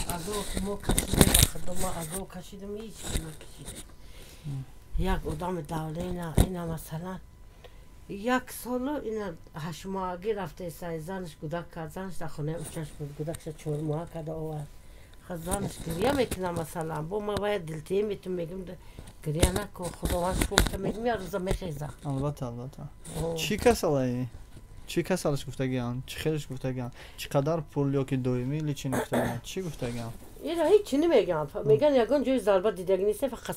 از ما کشیده بخدا ما از او کشیدم هیچ نکشیده یک آدم دوله اینا مثلا یک سال اینا 8 ماهگی رفته سای زنش کودک کرد زنش در خونه اوچش بود کودکش 4 ماه کرده آورد زنش گریه میکنه مثلا با ما باید دلتیه میتون میگم گریه نکن خداوند شما میگم یا روزا میخیزه البته چی کسالش گفتگیان چی خیلیش گفتگیان چقدر پول یا که دویمی لیچین گفتگیان چی گفتگیان اینا هیچی نمیگم میگن یگان جای ضربه دیدگی نیست فقط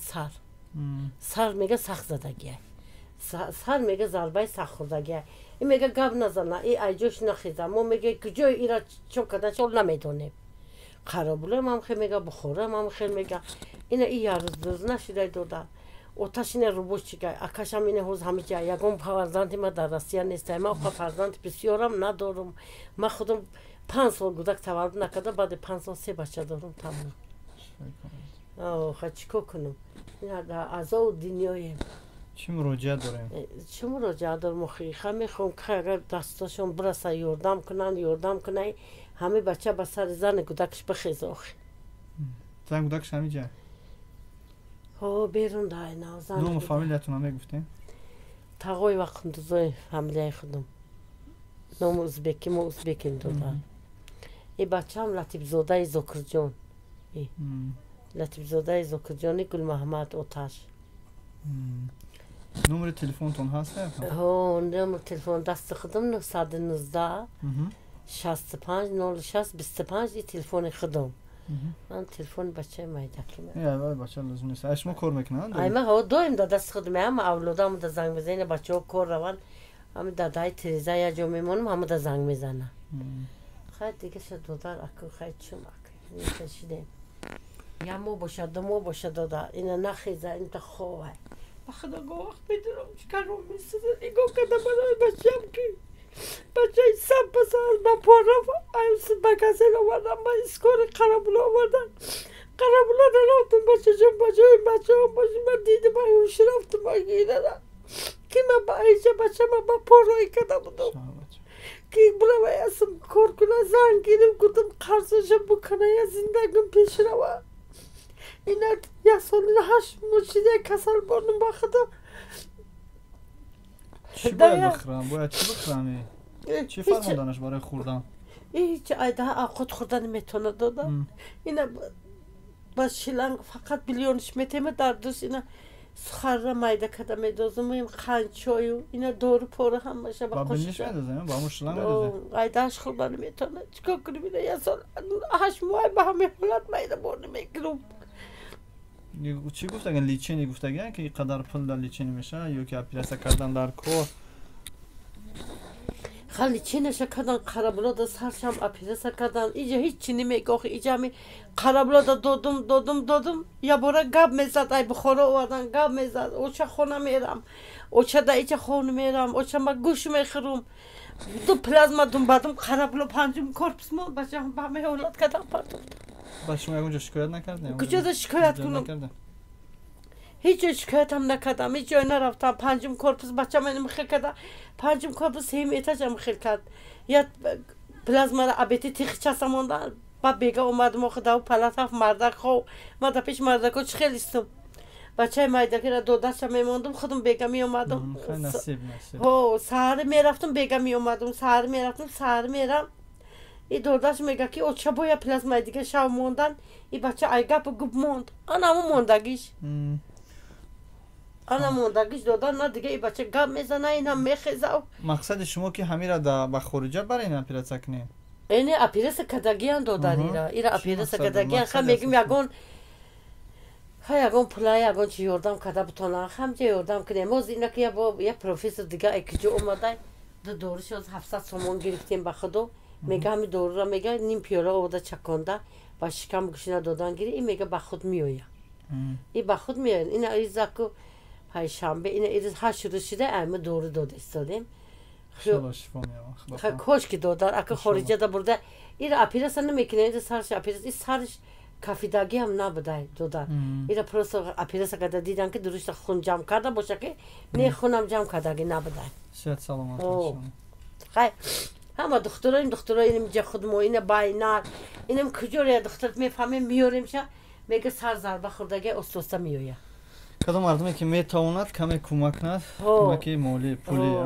سر میگه سخت زدگیه سر میگه ضربه سخت خوردگیه این میگه گب نزنه این ایجوش نخیزه ما میگه کجای ایرا چون کدن شول نمیدونیم خرابوله هم خیلی میگه بخوره هم خیلی میگه اینا این یه روز نشیده دادن آتش اینه روبوش چیگه اکش هم اینه حوز همه جا یکم فرزندی ما در روسیه نیسته من فرزند بسیارم ندارم من خودم 5 سال گودک تولد نکرده بعد 5 سال 3 بچه دارم تمام خواهد چیکار کنم از او دنیایم چی مراجعه داریم؟ چی مراجعه دارم خیلی میخوام که اگر دستاشون برسه یاردم کنن همه بچه به سر زن گودکش بخیزه آخی زن گودکش همه جا؟ بیرون دای نه زن نوم فامیلیتون هم میگفتیم؟ تقوی وقت دوزای فامیلیای خودم نوم ازبکی ما ازبکیم دادن این بچه هم لطیب زاده زکرجان لطیب زاده زکرجانی گل محمد آتش نمره تلفنتون هست؟ نمره تلفن دست خودم 919 65 06 25 این تلفن خودم من تلفن بچه مایده کنم بچه لازم نیست اشما کار میکنن؟ ایمه دایم دا دست خودم هم اولادم دا زنگ بزنه بچه ها کار روان همه دادای تریزه یا جا میمونم همه دا زنگ میزنه خیلی دیگه شد دادار اکو خیلی چون اکو نیستشیده یا مو باشه دو مو باشه دادار اینه نخیزه این تا خواه بخدا گو وقت میدونم چکارم میسته ایگو کده برای بچم که بچه ای سب بسال با پارم ایوز بگزل آوردم با اسکور قرابولا آوردن قرابولا نرافتم بچه جم بچه هم باشی من دیده با ایوش رفتم با گیره را که من با ایجا بچه من با پارایی کده بودم که بلا باید اسم کار کنه زن گیرم کدوم قرصشم بکنه یا زندگم پیش روه اینا یه سال 8 مشیده کسل بانم با خدا چی باید بخورم؟ باید چی بخورم؟ چی فرمودنش برای خوردن؟ هیچ ایده خود خوردن میتونه دادن اینا با شیلنگ فقط بیلیونش میتیمه در دوست اینا سخر را میده کده میدازم این خند چایو اینا دور پاره هم باشه با بلیش میدازم؟ با همون شیلنگ میدازم؟ ایدهش خوردن میتونه چکا کنیم اینا یه سال 8 ماه به همه حالت میده بارنه میگرم چی گفتگن لیچینی گفتگن که اینقدر پول در لیچینی میشه یا که اپیرسه کردن در کار خالی چینش کردن قرابلا سرشم اپیرسه کردن اینجا هیچ چی نمیگه اینجا می قرابلا دادم یا باره گب میزد ای بخوره آوردن گب میزد اوچه خونه میرم اوچه دا ایچه خونه میرم اوچه ما گوش میخورم 2 پلازما دم بعدم قرابلا 5 کورپس ما بچه هم به همه اولاد کردن پردم بس شما اونجا شکایت نکردین؟ کجا دا شکایت کنم؟ هیچ شکایت هم نکردم هیچ جای نرفتم 5 کورپس بچه من مخیل کرده 5 کورپس هم ایتاج هم مخیل کرد یا پلازما را ابیتی تیخ چسته موندن با بیگه اومدم و خدا و پلات هفت مردک خو ما دا پیش مردک چه خیلی استم بچه مایدکی را 2 دست می موندم خودم بیگه می اومدم نصیب سهر می رفتم بیگه می اومدم سهر میرم این 2 دست میگه که چه باید پلازما دیگه شب موندن این بچه ایگه پا گب موند آن همون موندگیش آن موندگیش دادن نه دیگه این بچه گب میزنه این هم میخیزه مقصد شما که همین را به خروجه برای این اپیرسه کنیم؟ اینه اپیرس کدگی هم دادن ایرا اپیرس کدگی هم خیلی میگیم یگون پولای یگون چی یاردم کده بتانه هم چی یاردم کنیم موز اینا که یه پروفیسور دیگه اکجا اومده دورش از 700 سومون گرفتیم به خودو میگه همین دور را میگه نیم پیاله آورده چکانده با شکم گوشینه دادن گیری این میگه به خود میویه این به خود میویه این ایزا که های شنبه این ایز 8 روز شده ایمه دور داده استادیم خیلی خوش که دادن اگه خارجه دا برده این اپیرس نمیکنه این سرش اپیرس این سرش کافیدگی هم نبوده دادن این پروس اپیرس کده دیدن که درشت خون جمع کرده باشه که نه خونم جمع کردگی نبوده صحت سلامت Ama doktora اینم خود موینه باینار اینم کجوری دکتر میفهمه میاریمش میگه سر ضربه خوردگی استوسا میویا کدام مردمی که میتواند کمی کمک ناد کمکی مالی پولی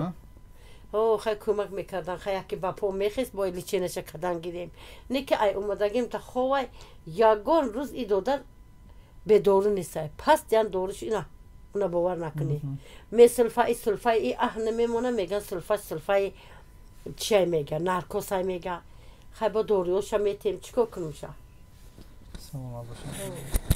خیلی کمک میکردن خیلی که با پا میخیست با لیچینش کردن گیریم نه که ای اومدگیم تا خواه یگان روز ای دودر به دورو نیسته پس دیان دوروش اینا اونا باور نکنی می سلفای ای نمیمونه میگن سلفای چی میگه نارکوس های میگه خیلی با دوریوش میتیم چیکار کنیم شا سلام باشم